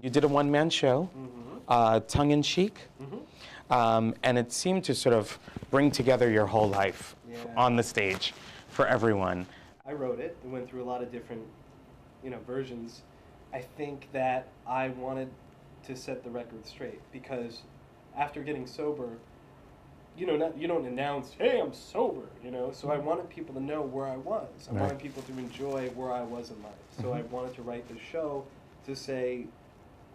You did a one-man show, tongue-in-cheek, and it seemed to sort of bring together your whole life on the stage for everyone. I wrote it. It went through a lot of different, versions. I think that I wanted to set the record straight because after getting sober, you don't announce, hey, I'm sober, So I wanted people to know where I was. I wanted people to enjoy where I was in life. So I wanted to write this show to say,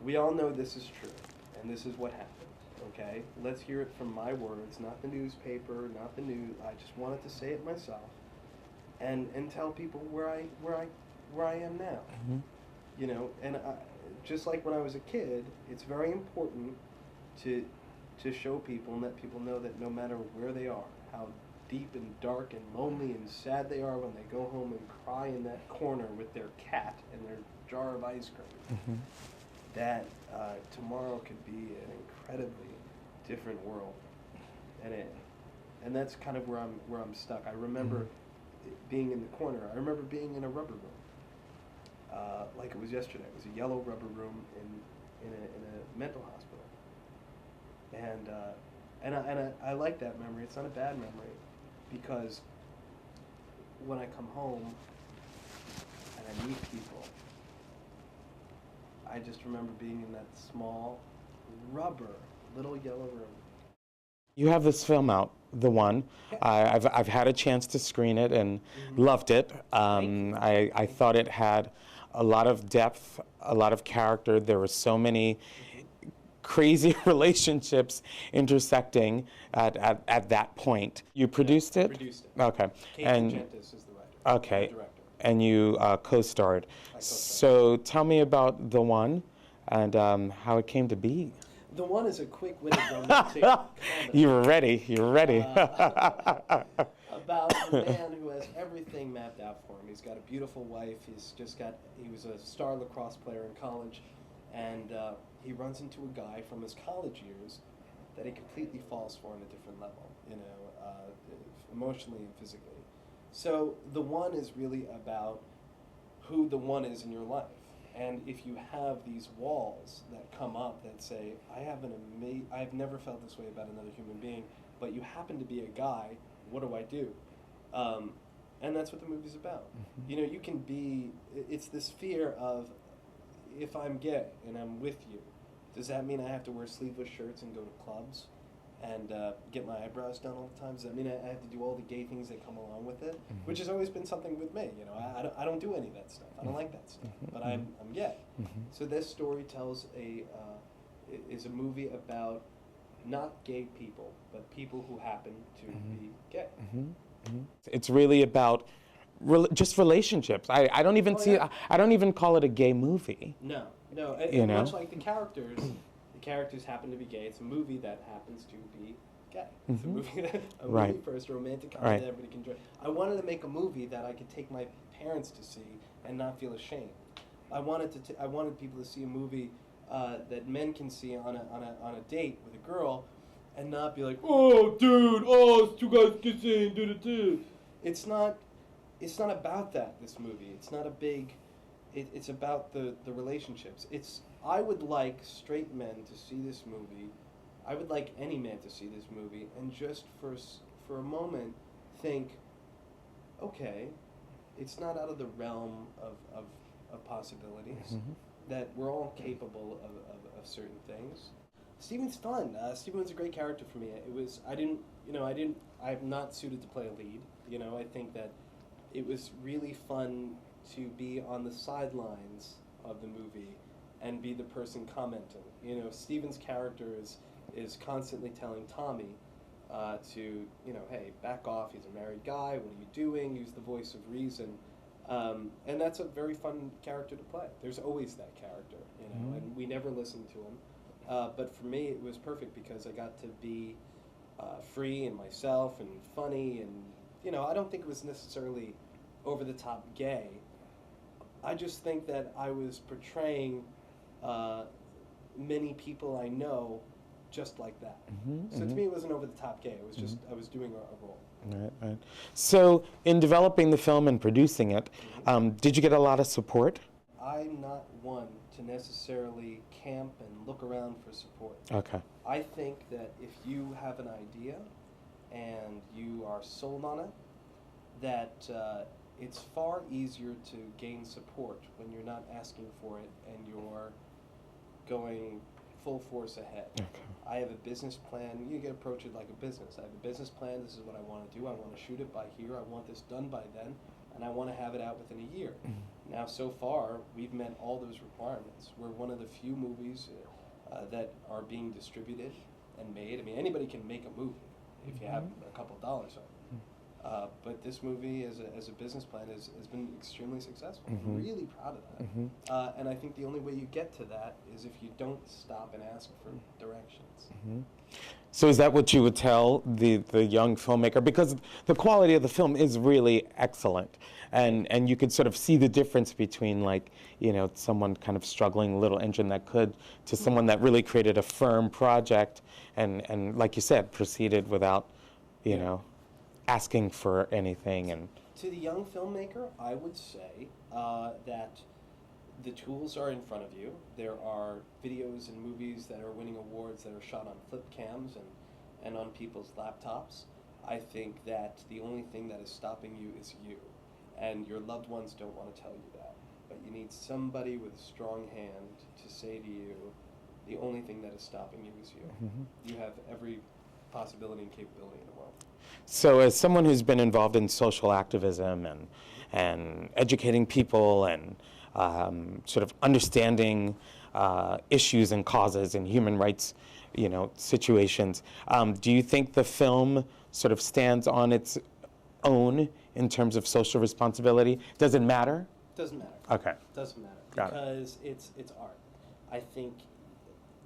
we all know this is true, and this is what happened, okay? Let's hear it from my words, not the newspaper, not the news. I just wanted to say it myself and tell people where I am now. And just like when I was a kid, it's very important to show people and let people know that no matter where they are, how deep and dark and lonely and sad they are when they go home and cry in that corner with their cat and their jar of ice cream, that tomorrow could be an incredibly different world, and that's kind of where I'm stuck. I remember being in the corner. I remember being in a rubber room, like it was yesterday. It was a yellow rubber room in a mental hospital. And I like that memory. It's not a bad memory because when I come home and I meet people, I just remember being in that small rubber little yellow room. You have this film out, The One. I've had a chance to screen it and loved it. I thought it had a lot of depth, a lot of character. There were so many crazy relationships intersecting at that point. You produced it? I produced it. Okay. Kate Gentis is the writer. Okay. The director. And you co-starred. So tell me about The One and how it came to be. The One is a quick-witted romantic comedy. You were ready. You were ready. About a man who has everything mapped out for him. He's got a beautiful wife. He was a star lacrosse player in college, and he runs into a guy from his college years that he completely falls for on a different level, emotionally and physically. So The One is really about who the one is in your life. And if you have these walls that come up that say, I've never felt this way about another human being, but you happen to be a guy, what do I do? And that's what the movie's about. You can be, it's this fear of, if I'm gay and I'm with you, does that mean I have to wear sleeveless shirts and go to clubs and get my eyebrows done all the time? Does that mean I have to do all the gay things that come along with it? Which has always been something with me. I don't do any of that stuff. I don't like that stuff. But I'm gay. So this story tells is a movie about not gay people, but people who happen to be gay. It's really about just relationships. I don't even I don't even call it a gay movie. No. Much like the characters happen to be gay. It's a movie that happens to be gay. It's a movie first, a romantic comedy that everybody can enjoy. I wanted to make a movie that I could take my parents to see and not feel ashamed. I wanted people to see a movie that men can see on a date with a girl and not be like, oh dude, it's two guys kissing, dude. It's not about that, this movie. It's not a big, it's about the relationships. I would like straight men to see this movie. I would like any man to see this movie and just for a moment think, okay, it's not out of the realm of possibilities, that we're all capable of certain things. Steven's fun. Steven's a great character for me. I'm not suited to play a lead. I think that it was really fun to be on the sidelines of the movie and be the person commenting. Steven's character is constantly telling Tommy to, hey, back off, he's a married guy, what are you doing? Use the voice of reason. And that's a very fun character to play. There's always that character, and we never listen to him. But for me, it was perfect because I got to be free and myself and funny, and I don't think it was necessarily over-the-top gay. I just think that I was portraying many people I know just like that. So to me, it wasn't over-the-top gay. It was just I was doing a role. Right. So in developing the film and producing it, did you get a lot of support? I'm not one to necessarily camp and look around for support. Okay. I think that if you have an idea and you are sold on it, that it's far easier to gain support when you're not asking for it and you're going full force ahead. Okay. I have a business plan. You can approach it like a business. I have a business plan. This is what I want to do. I want to shoot it by here. I want this done by then, and I want to have it out within a year. Now, so far, we've met all those requirements. We're one of the few movies that are being distributed and made. I mean, anybody can make a movie if you have a couple dollars on it. But this movie, as a business plan, has been extremely successful. I'm really proud of that. And I think the only way you get to that is if you don't stop and ask for directions. So is that what you would tell the young filmmaker? Because the quality of the film is really excellent. And you could sort of see the difference between, like, you know, someone kind of struggling, little engine that could, to someone that really created a firm project and like you said, proceeded without, you know, asking for anything. And to the young filmmaker, I would say that the tools are in front of you. There are videos and movies that are winning awards that are shot on flip cams and on people's laptops. I think that the only thing that is stopping you is you. And your loved ones don't want to tell you that. But you need somebody with a strong hand to say to you, the only thing that is stopping you is you. You have every possibility and capability in the world. so as someone who's been involved in social activism and educating people and sort of understanding issues and causes and human rights, you know, situations, do you think the film sort of stands on its own in terms of social responsibility? Does it matter? Doesn't matter. Okay. Doesn't matter. Got it. Because it's art. I think,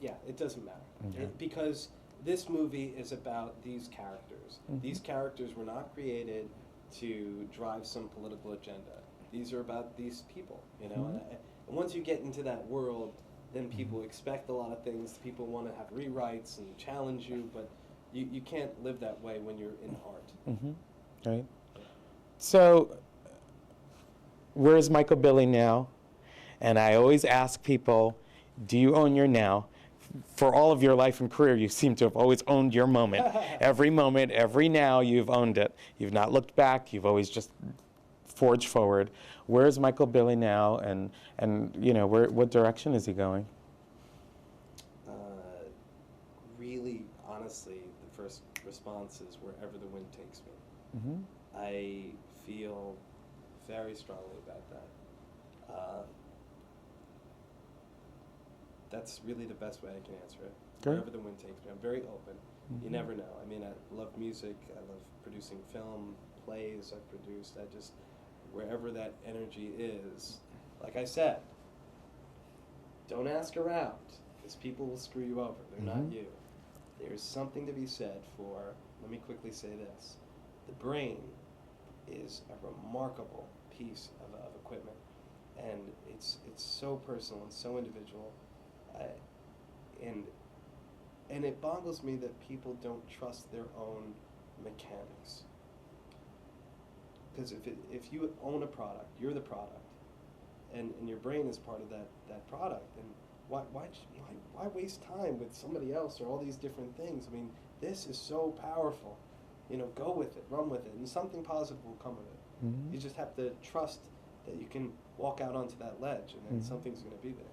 yeah, it doesn't matter. Okay. Because this movie is about these characters. These characters were not created to drive some political agenda. These are about these people, you know. And once you get into that world, then people expect a lot of things. People want to have rewrites and challenge you, but you can't live that way when you're in art. Right. So, where's Michael Billy now? And I always ask people, do you own your now? For all of your life and career, you seem to have always owned your moment. Every moment, every now, you've owned it. You've not looked back. You've always just forged forward. Where's Michael Billy now? And you know, what direction is he going? Really, honestly, the first response is wherever the wind takes me. I feel very strongly about that. That's really the best way I can answer it. Good. Wherever the wind takes me. I'm very open. You never know. I mean, I love music. I love producing film, plays I've produced. I just, wherever that energy is, like I said, don't ask around, because people will screw you over. They're not you. There's something to be said for, let me quickly say this, the brain is a remarkable piece of equipment, and it's so personal and so individual, and it boggles me that people don't trust their own mechanics. Because if you own a product, you're the product, and your brain is part of that product, and why waste time with somebody else or all these different things? I mean, this is so powerful. You know, go with it, run with it, and something positive will come of it. You just have to trust that you can walk out onto that ledge, and then something's going to be there.